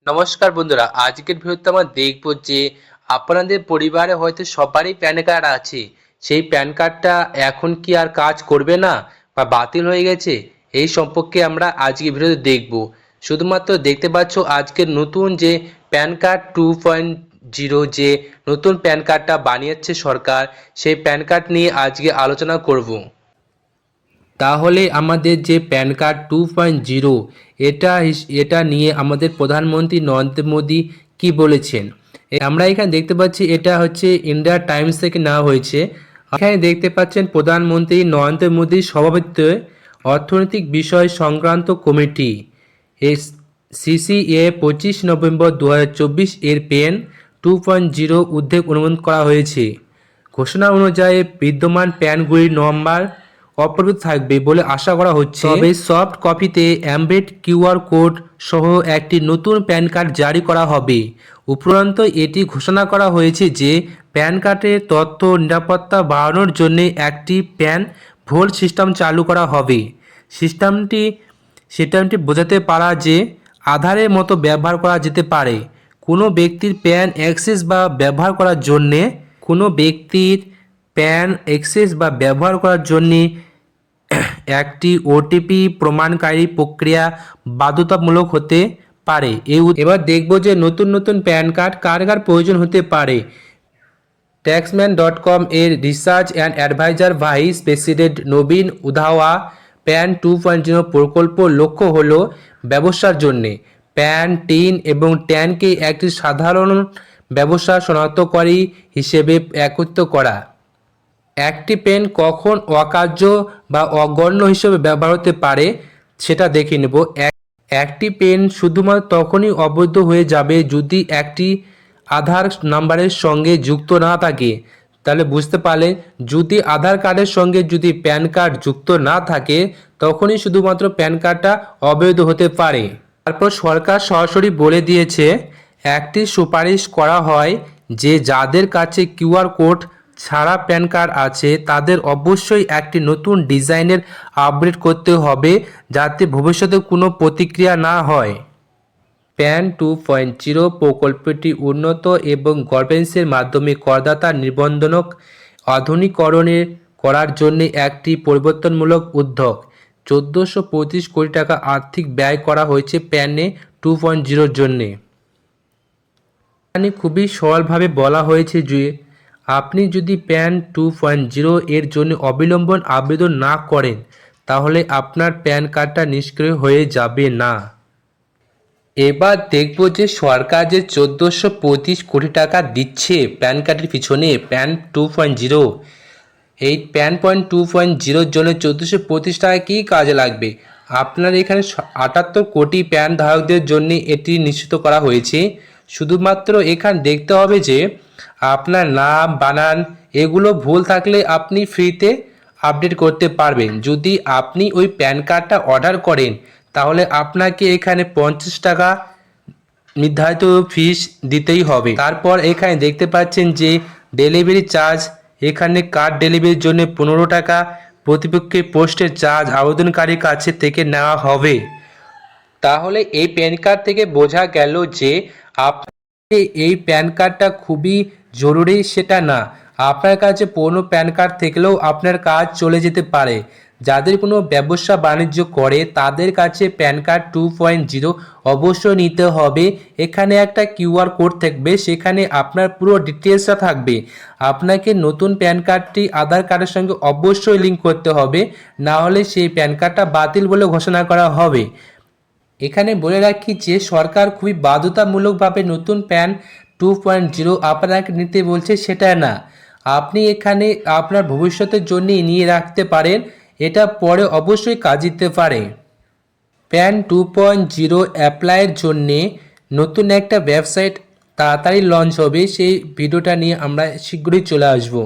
নমস্কার বন্ধুরা, আজকের ভিডিওতে আমরা দেখব যে আপনাদের পরিবারে হয়তো সবারই প্যান কার্ড আছে। সেই প্যান কার্ডটা এখন কি আর কাজ করবে না বা বাতিল হয়ে গেছে, এই সম্পর্কে আমরা আজকে ভিডিওতে দেখব। শুধুমাত্র দেখতে পাচ্ছ আজকের নতুন যে প্যান কার্ড 2.0 যে নতুন প্যান কার্ডটা বানিয়েছে সরকার, সেই প্যান কার্ড নিয়ে আজকে আলোচনা করব। তাহলে আমাদের যে প্যান কার্ড 2.0 এটা নিয়ে আমাদের প্রধানমন্ত্রী নরেন্দ্র মোদী কি বলেছেন। আমরা এখানে দেখতে পাচ্ছি এটা হচ্ছে ইন্ডিয়া টাইমস থেকে নেওয়া হয়েছে। এখানে দেখতে পাচ্ছেন প্রধানমন্ত্রী নরেন্দ্র মোদীর সভাপতিত্বে অর্থনৈতিক বিষয় সংক্রান্ত কমিটি সিসিএ 25 নভেম্বর 2024 এর পেন 2.0 উদ্যোগ অনুমোদন করা হয়েছে। ঘোষণা অনুযায়ী বিদ্যমান প্যানগুলির নম্বর অপরিবর্তিত থাকবে বলে আশা করা হচ্ছে। তবে সফট কপিতে এমবেড কিউআর কোড সহ একটি নতুন প্যান কার্ড জারি করা হবে। উপরন্তু এটি ঘোষণা করা হয়েছে যে প্যান কার্ডের তথ্য নিরাপত্তা বাড়ানোর জন্য একটি প্যান ভোল্ট সিস্টেম চালু করা হবে। সিস্টেমটি বোঝাতে পারা যে আধারের মতো ব্যবহার করা যেতে পারে। কোনো ব্যক্তির প্যান অ্যাক্সেস বা ব্যবহার করার জন্যে একটি ওটিপি প্রমাণকারী প্রক্রিয়া বাধ্যতামূলক হতে পারে। এবার দেখব যে নতুন নতুন প্যান কার্ড কার কার প্রয়োজন হতে পারে। taxman.com এর research and adviser vice president নবীন উধাওয়া প্যান 2.0 প্রকল্প লক্ষ্য হল ব্যবসার জন্যে প্যান টিন এবং ট্যানকে একটি সাধারণ ব্যবসা শনাক্তকারী হিসেবে একত্রিত করা। একটি পেন কখন অকার্য বা অগণ্য হিসেবে ব্যবহার হতে পারে সেটা দেখে নেব। একটি পেন শুধুমাত্র তখনই অবৈধ হয়ে যাবে যদি একটি আধার নাম্বারের সঙ্গে যুক্ত না থাকে। তাহলে বুঝতে পারলে, যদি আধার কার্ডের সঙ্গে যদি প্যান কার্ড যুক্ত না থাকে তখনই শুধুমাত্র প্যান কার্ডটা অবৈধ হতে পারে। তারপর সরকার সরাসরি বলে দিয়েছে, একটি সুপারিশ করা হয় যে যাদের কাছে কিউআর কোড ছাড়া প্যান কার্ড আছে তাদের অবশ্যই একটি নতুন ডিজাইনের আপডেট করতে হবে যাতে ভবিষ্যতে কোনো প্রতিক্রিয়া না হয়। প্যান 2.0 প্রকল্পটি উন্নত এবং গভর্নেন্সের মাধ্যমে করদাতা নিবন্ধনক আধুনিকরণের করার জন্য একটি পরিবর্তনমূলক উদ্যোগ। 1435 কোটি টাকা আর্থিক ব্যয় করা হয়েছে প্যানে 2.0 জন্যে। এখানে খুবই সরলভাবে বলা হয়েছে যে আপনি যদি প্যান 2.0 এর জন্য অবিলম্বন আবেদন না করেন তাহলে আপনার প্যান কার্ডটা নিষ্ক্রিয় হয়ে যাবে না। এবার দেখব যে সরকার যে 1425 কোটি টাকা দিচ্ছে প্যান কার্ডের পিছনে প্যান 2.0, এই প্যান 2.0 জন্য 1425 টাকা কী কাজে লাগবে। আপনার এখানে 78 কোটি প্যান ধারকদের জন্য এটি নিশ্চিত করা হয়েছে। শুধুমাত্র এখানে দেখতে হবে যে আপনার নাম বানান এগুলো ভুল থাকলে আপনি ফ্রিতে আপডেট করতে পারবেন। যদি আপনি ওই প্যান কার্ডটা অর্ডার করেন তাহলে আপনাকে এখানে 50 টাকা নির্ধারিত ফিস দিতেই হবে। তারপর এখানে দেখতে পাচ্ছেন যে ডেলিভারি চার্জ, এখানে কার্ড ডেলিভারির জন্য 15 টাকা প্রতিপক্ষের পোস্টের চার্জ আবেদনকারীর কাছে থেকে নেওয়া হবে। তাহলে এই প্যান কার্ড থেকে বোঝা গেল যে আপনার এই প্যান কার্ডটা খুবই জরুরি সেটা না, আপনার কাছে পুরনো প্যান কার্ড থাকলেও আপনার কাজ চলে যেতে পারে। যাদের কোনো ব্যবসা বাণিজ্য করে তাদের কাছে প্যান কার্ড 2.0 অবশ্যই নিতে হবে। এখানে একটা কিউআর কোড থাকবে, সেখানে আপনার পুরো ডিটেলসটা থাকবে। আপনাকে নতুন প্যান কার্ডটি আধার কার্ডের সঙ্গে অবশ্যই লিঙ্ক করতে হবে, না হলে সেই প্যান কার্ডটা বাতিল বলে ঘোষণা করা হবে। এখানে বলে রাখি যে সরকার খুবই বাধ্যতামূলকভাবে নতুন প্যান 2.0 আপনাকে নিতে বলছে সেটা না, আপনি এখানে আপনার ভবিষ্যতের জন্য নিয়ে রাখতে পারেন, এটা পরে অবশ্যই কাজ দিতে পারে। প্যান 2.0 অ্যাপ্লাইয়ের জন্যে নতুন একটা ওয়েবসাইট তাড়াতাড়ি লঞ্চ হবে, সেই ভিডিওটা নিয়ে আমরা শীঘ্রই চলে আসবো।